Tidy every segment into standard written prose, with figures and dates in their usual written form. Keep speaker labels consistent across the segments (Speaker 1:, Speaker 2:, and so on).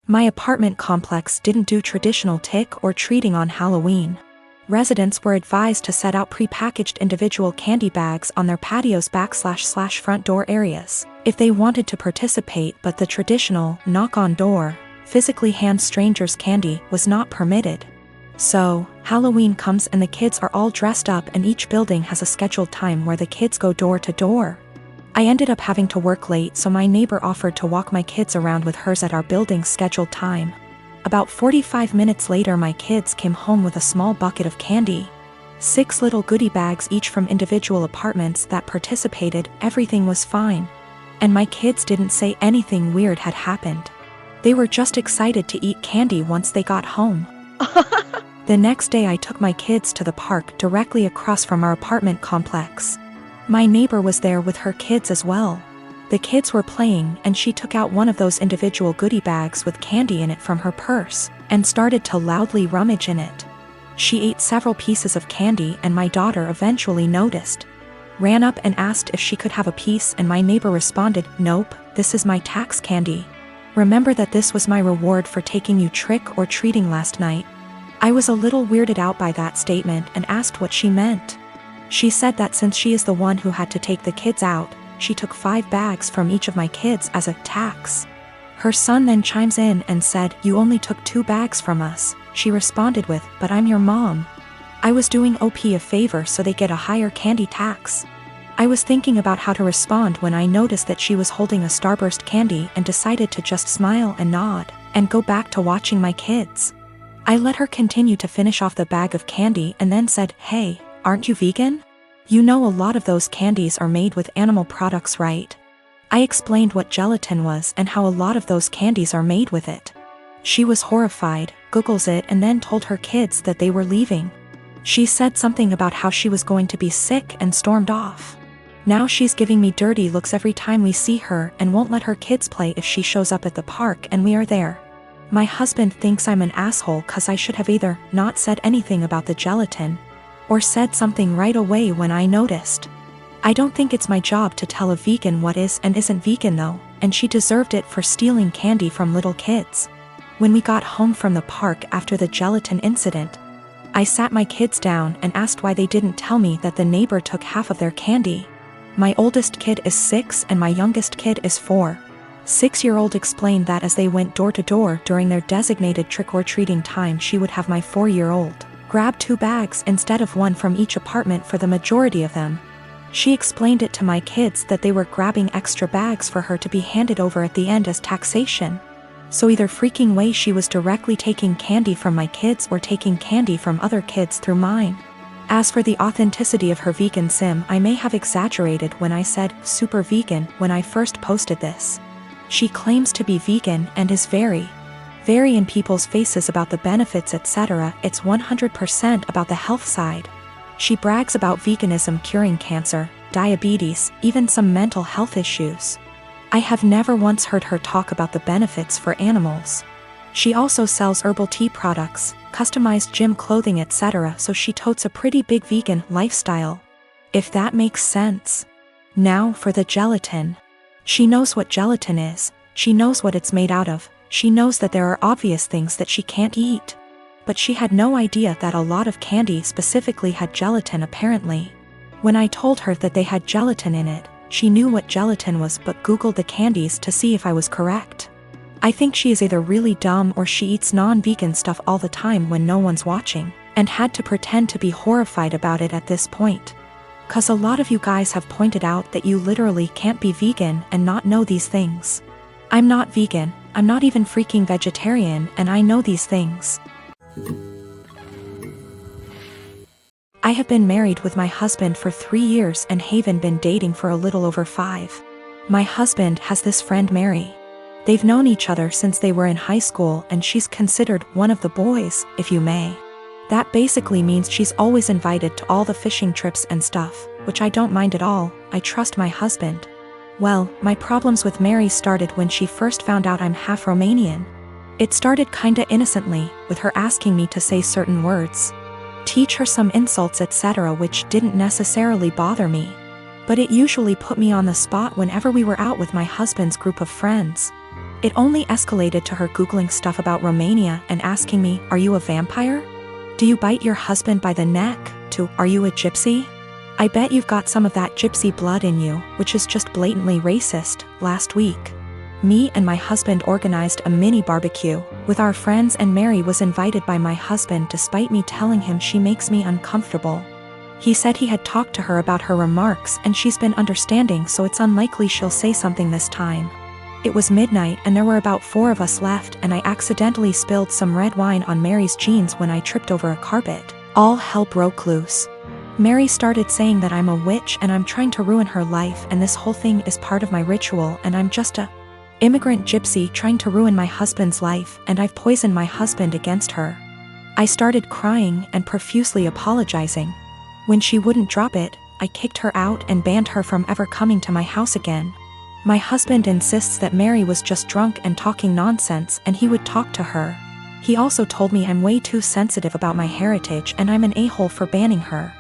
Speaker 1: My apartment complex didn't do traditional trick or treating on Halloween. Residents were advised to set out pre-packaged individual candy bags on their patios / front door areas if they wanted to participate, but the traditional knock-on-door, physically hand strangers candy was not permitted. So, Halloween comes and the kids are all dressed up and each building has a scheduled time where the kids go door to door. I ended up having to work late, so my neighbor offered to walk my kids around with hers at our building's scheduled time. About 45 minutes later, my kids came home with a small bucket of candy. 6 little goodie bags each from individual apartments that participated. Everything was fine. And my kids didn't say anything weird had happened. They were just excited to eat candy once they got home. The next day I took my kids to the park directly across from our apartment complex. My neighbor was there with her kids as well. The kids were playing and she took out one of those individual goodie bags with candy in it from her purse and started to loudly rummage in it. She ate several pieces of candy and my daughter eventually noticed. Ran up and asked if she could have a piece, and my neighbor responded, "Nope, this is my tax candy. Remember that this was my reward for taking you trick or treating last night." I was a little weirded out by that statement and asked what she meant. She said that since she is the one who had to take the kids out, she took 5 bags from each of my kids as a tax. Her son then chimes in and said, "You only took 2 bags from us." She responded with, "But I'm your mom. I was doing OP a favor so they get a higher candy tax." I was thinking about how to respond when I noticed that she was holding a Starburst candy and decided to just smile and nod and go back to watching my kids. I let her continue to finish off the bag of candy and then said, "Hey, aren't you vegan? You know a lot of those candies are made with animal products, right?" I explained what gelatin was and how a lot of those candies are made with it. She was horrified, Googles it, and then told her kids that they were leaving. She said something about how she was going to be sick and stormed off. Now she's giving me dirty looks every time we see her and won't let her kids play if she shows up at the park and we are there. My husband thinks I'm an asshole cause I should have either not said anything about the gelatin or said something right away when I noticed. I don't think it's my job to tell a vegan what is and isn't vegan though, and she deserved it for stealing candy from little kids. When we got home from the park after the gelatin incident, I sat my kids down and asked why they didn't tell me that the neighbor took half of their candy. My oldest kid is 6 and my youngest kid is 4. 6-year-old explained that as they went door to door during their designated trick-or-treating time, she would have my 4-year-old grab 2 bags instead of 1 from each apartment for the majority of them. She explained it to my kids that they were grabbing extra bags for her to be handed over at the end as taxation. So either freaking way she was directly taking candy from my kids or taking candy from other kids through mine. As for the authenticity of her vegan sim, I may have exaggerated when I said super vegan when I first posted this. She claims to be vegan and is very in people's faces about the benefits, etc. It's 100% about the health side. She brags about veganism curing cancer, diabetes, even some mental health issues. I have never once heard her talk about the benefits for animals. She also sells herbal tea products, customized gym clothing, etc., so she totes a pretty big vegan lifestyle. If that makes sense. Now for the gelatin. She knows what gelatin is, she knows what it's made out of, she knows that there are obvious things that she can't eat. But she had no idea that a lot of candy specifically had gelatin apparently. When I told her that they had gelatin in it, she knew what gelatin was but Googled the candies to see if I was correct. I think she is either really dumb or she eats non-vegan stuff all the time when no one's watching, and had to pretend to be horrified about it at this point. Cause a lot of you guys have pointed out that you literally can't be vegan and not know these things. I'm not vegan, I'm not even freaking vegetarian, and I know these things. I have been married with my husband for 3 years and Haven been dating for a little over 5. My husband has this friend Mary. They've known each other since they were in high school and she's considered one of the boys, if you may. That basically means she's always invited to all the fishing trips and stuff, which I don't mind at all. I trust my husband. Well, my problems with Mary started when she first found out I'm half Romanian. It started kinda innocently, with her asking me to say certain words, teach her some insults, etc., which didn't necessarily bother me. But it usually put me on the spot whenever we were out with my husband's group of friends. It only escalated to her Googling stuff about Romania and asking me, "Are you a vampire? Do you bite your husband by the neck?" to, "Are you a gypsy? I bet you've got some of that gypsy blood in you," which is just blatantly racist. Last week, me and my husband organized a mini barbecue with our friends, and Mary was invited by my husband despite me telling him she makes me uncomfortable. He said he had talked to her about her remarks and she's been understanding, so it's unlikely she'll say something this time. It was midnight and there were about 4 of us left, and I accidentally spilled some red wine on Mary's jeans when I tripped over a carpet. All hell broke loose. Mary started saying that I'm a witch and I'm trying to ruin her life, and this whole thing is part of my ritual, and I'm just a immigrant gypsy trying to ruin my husband's life, and I've poisoned my husband against her. I started crying and profusely apologizing. When she wouldn't drop it, I kicked her out and banned her from ever coming to my house again. My husband insists that Mary was just drunk and talking nonsense, and he would talk to her. He also told me I'm way too sensitive about my heritage and I'm an a-hole for banning her.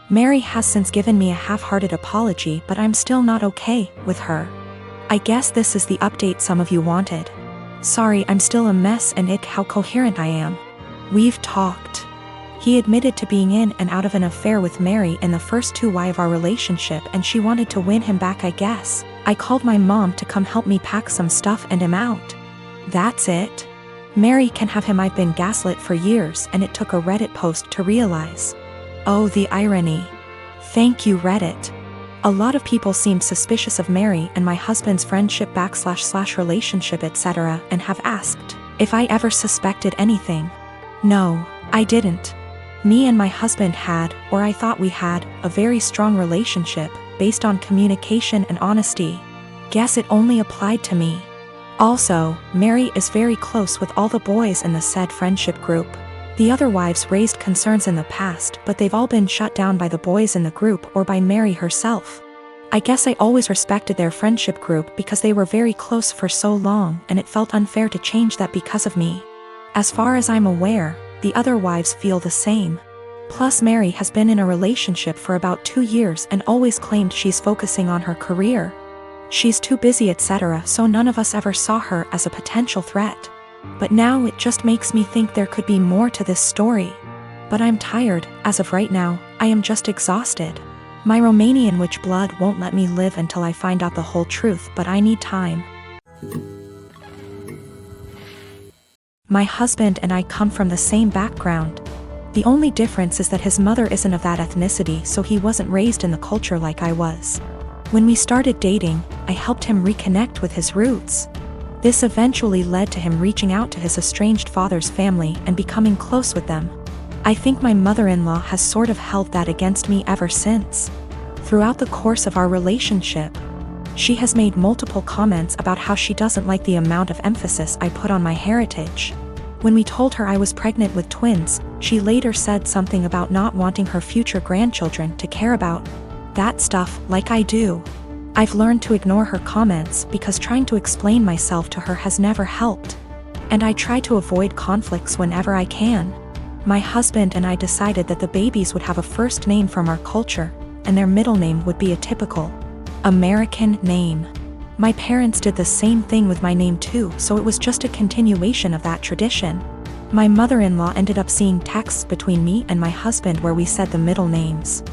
Speaker 1: Mary has since given me a half-hearted apology, but I'm still not okay with her. I guess this is the update some of you wanted. Sorry, I'm still a mess, and how coherent I am. We've talked. He admitted to being in and out of an affair with Mary in the first 2 years of our relationship, and she wanted to win him back, I guess. I called my mom to come help me pack some stuff and him out. That's it. Mary can have him. I've been gaslit for years, and it took a Reddit post to realize. Oh, the irony. Thank you, Reddit. A lot of people seemed suspicious of Mary and my husband's friendship / relationship, etc., and have asked if I ever suspected anything. No, I didn't. Me and my husband had, or I thought we had, a very strong relationship, based on communication and honesty. Guess it only applied to me. Also, Mary is very close with all the boys in the said friendship group. The other wives raised concerns in the past, but they've all been shut down by the boys in the group or by Mary herself. I guess I always respected their friendship group because they were very close for so long, and it felt unfair to change that because of me. As far as I'm aware, the other wives feel the same. Plus, Mary has been in a relationship for about 2 years and always claimed she's focusing on her career. She's too busy, etc., so none of us ever saw her as a potential threat. But now it just makes me think there could be more to this story. But I'm tired. As of right now, I am just exhausted. My Romanian witch blood won't let me live until I find out the whole truth, but I need time. My husband and I come from the same background. The only difference is that his mother isn't of that ethnicity, so he wasn't raised in the culture like I was. When we started dating, I helped him reconnect with his roots. This eventually led to him reaching out to his estranged father's family and becoming close with them. I think my mother-in-law has sort of held that against me ever since. Throughout the course of our relationship, she has made multiple comments about how she doesn't like the amount of emphasis I put on my heritage. When we told her I was pregnant with twins, she later said something about not wanting her future grandchildren to care about that stuff like I do. I've learned to ignore her comments because trying to explain myself to her has never helped. And I try to avoid conflicts whenever I can. My husband and I decided that the babies would have a first name from our culture, and their middle name would be a typical American name. My parents did the same thing with my name too, so it was just a continuation of that tradition. My mother-in-law ended up seeing texts between me and my husband where we said the middle names.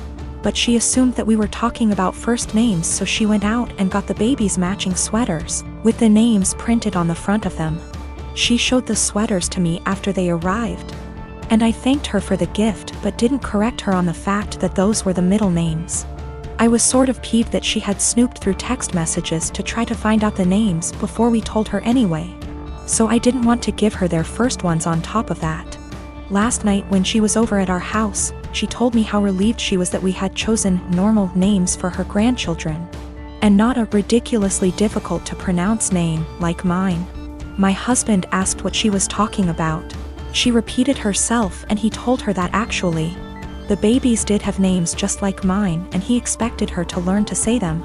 Speaker 1: But she assumed that we were talking about first names, so she went out and got the babies matching sweaters, with the names printed on the front of them. She showed the sweaters to me after they arrived. And I thanked her for the gift but didn't correct her on the fact that those were the middle names. I was sort of peeved that she had snooped through text messages to try to find out the names before we told her anyway. So I didn't want to give her their first ones on top of that. Last night when she was over at our house, she told me how relieved she was that we had chosen normal names for her grandchildren, and not a ridiculously difficult to pronounce name like mine. My husband asked what she was talking about. She repeated herself and he told her that actually, the babies did have names just like mine and he expected her to learn to say them.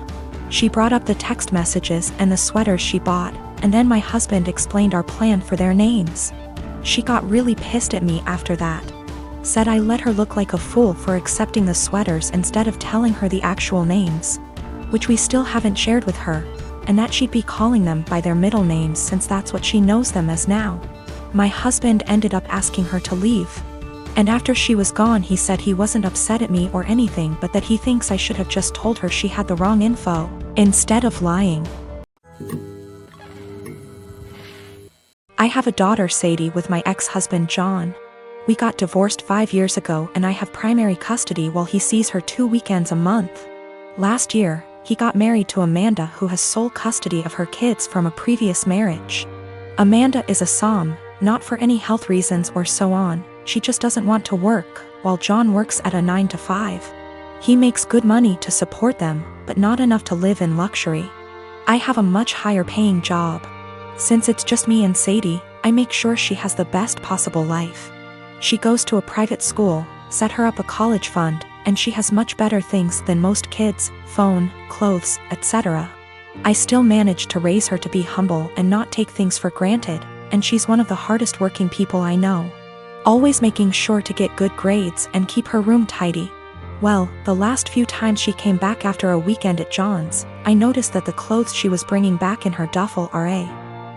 Speaker 1: She brought up the text messages and the sweaters she bought, and then my husband explained our plan for their names. She got really pissed at me after that. Said I let her look like a fool for accepting the sweaters instead of telling her the actual names, which we still haven't shared with her. and that she'd be calling them by their middle names since that's what she knows them as now. My husband ended up asking her to leave. And after she was gone, he said he wasn't upset at me or anything, but that he thinks I should have just told her she had the wrong info, instead of lying. I have a daughter, Sadie, with my ex-husband John. We got divorced 5 years ago and I have primary custody while he sees her 2 weekends a month. Last year, he got married to Amanda, who has sole custody of her kids from a previous marriage. Amanda is a SOM, not for any health reasons or so on, she just doesn't want to work, while John works at a 9 to 5. He makes good money to support them, but not enough to live in luxury. I have a much higher paying job. Since it's just me and Sadie, I make sure she has the best possible life. She goes to a private school, set her up a college fund, and she has much better things than most kids: phone, clothes, etc. I still manage to raise her to be humble and not take things for granted, and she's one of the hardest working people I know. Always making sure to get good grades and keep her room tidy. Well, the last few times she came back after a weekend at John's, I noticed that the clothes she was bringing back in her duffel are A,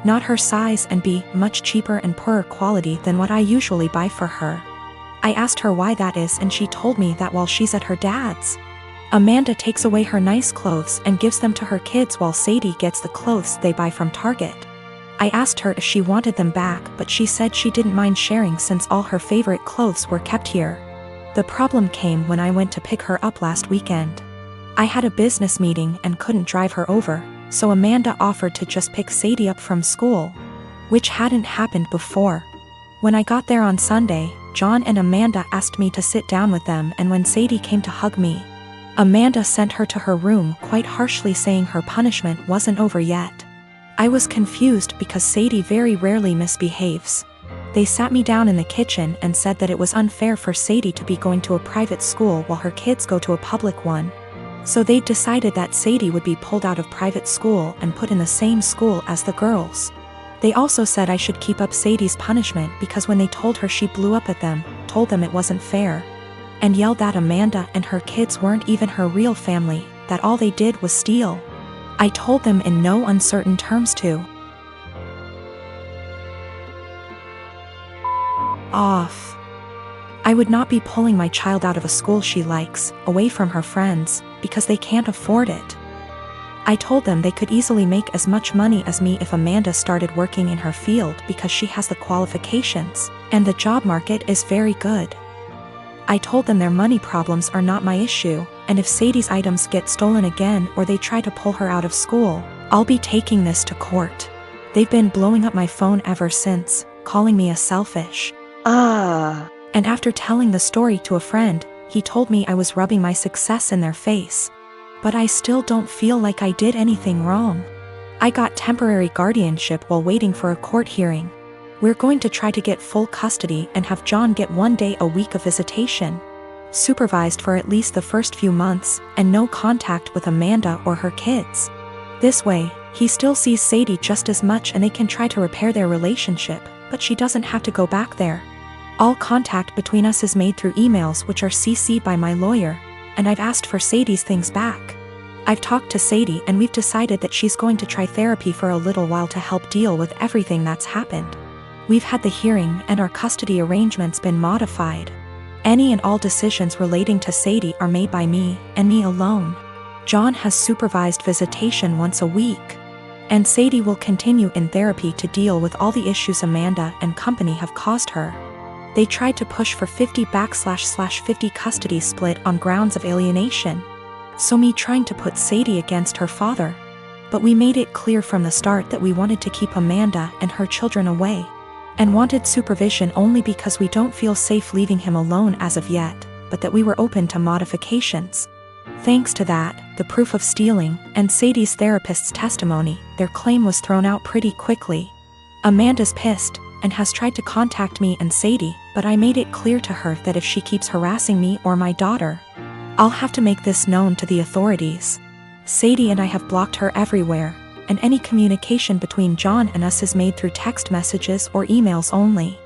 Speaker 1: not her size, and B, much cheaper and poorer quality than what I usually buy for her. I asked her why that is, and she told me that while she's at her dad's, Amanda takes away her nice clothes and gives them to her kids while Sadie gets the clothes they buy from Target. I asked her if she wanted them back, but she said she didn't mind sharing since all her favorite clothes were kept here. The problem came when I went to pick her up last weekend. I had a business meeting and couldn't drive her over, so Amanda offered to just pick Sadie up from school, which hadn't happened before. When I got there on Sunday, John and Amanda asked me to sit down with them, and when Sadie came to hug me, Amanda sent her to her room quite harshly, saying her punishment wasn't over yet. I was confused because Sadie very rarely misbehaves. They sat me down in the kitchen and said that it was unfair for Sadie to be going to a private school while her kids go to a public one. So they decided that Sadie would be pulled out of private school and put in the same school as the girls. They also said I should keep up Sadie's punishment because when they told her, she blew up at them, told them it wasn't fair, and yelled that Amanda and her kids weren't even her real family, that all they did was steal. I told them in no uncertain terms to off. I would not be pulling my child out of a school she likes, away from her friends, because they can't afford it. I told them they could easily make as much money as me if Amanda started working in her field because she has the qualifications, and the job market is very good. I told them their money problems are not my issue, and if Sadie's items get stolen again or they try to pull her out of school, I'll be taking this to court. They've been blowing up my phone ever since, calling me a selfish. And after telling the story to a friend, he told me I was rubbing my success in their face. But I still don't feel like I did anything wrong. I got temporary guardianship while waiting for a court hearing. We're going to try to get full custody and have John get 1 day a week of visitation, supervised for at least the first few months, and no contact with Amanda or her kids. This way, he still sees Sadie just as much and they can try to repair their relationship, but she doesn't have to go back there. All contact between us is made through emails, which are CC'd by my lawyer, and I've asked for Sadie's things back. I've talked to Sadie and we've decided that she's going to try therapy for a little while to help deal with everything that's happened. We've had the hearing and our custody arrangements been modified. Any and all decisions relating to Sadie are made by me, and me alone. John has supervised visitation once a week, and Sadie will continue in therapy to deal with all the issues Amanda and company have caused her. They tried to push for 50/50 custody split on grounds of alienation. So me trying to put Sadie against her father. But we made it clear from the start that we wanted to keep Amanda and her children away, and wanted supervision only because we don't feel safe leaving him alone as of yet, but that we were open to modifications. Thanks to that, the proof of stealing, and Sadie's therapist's testimony, their claim was thrown out pretty quickly. Amanda's pissed, and has tried to contact me and Sadie, but I made it clear to her that if she keeps harassing me or my daughter, I'll have to make this known to the authorities. Sadie and I have blocked her everywhere, and any communication between John and us is made through text messages or emails only.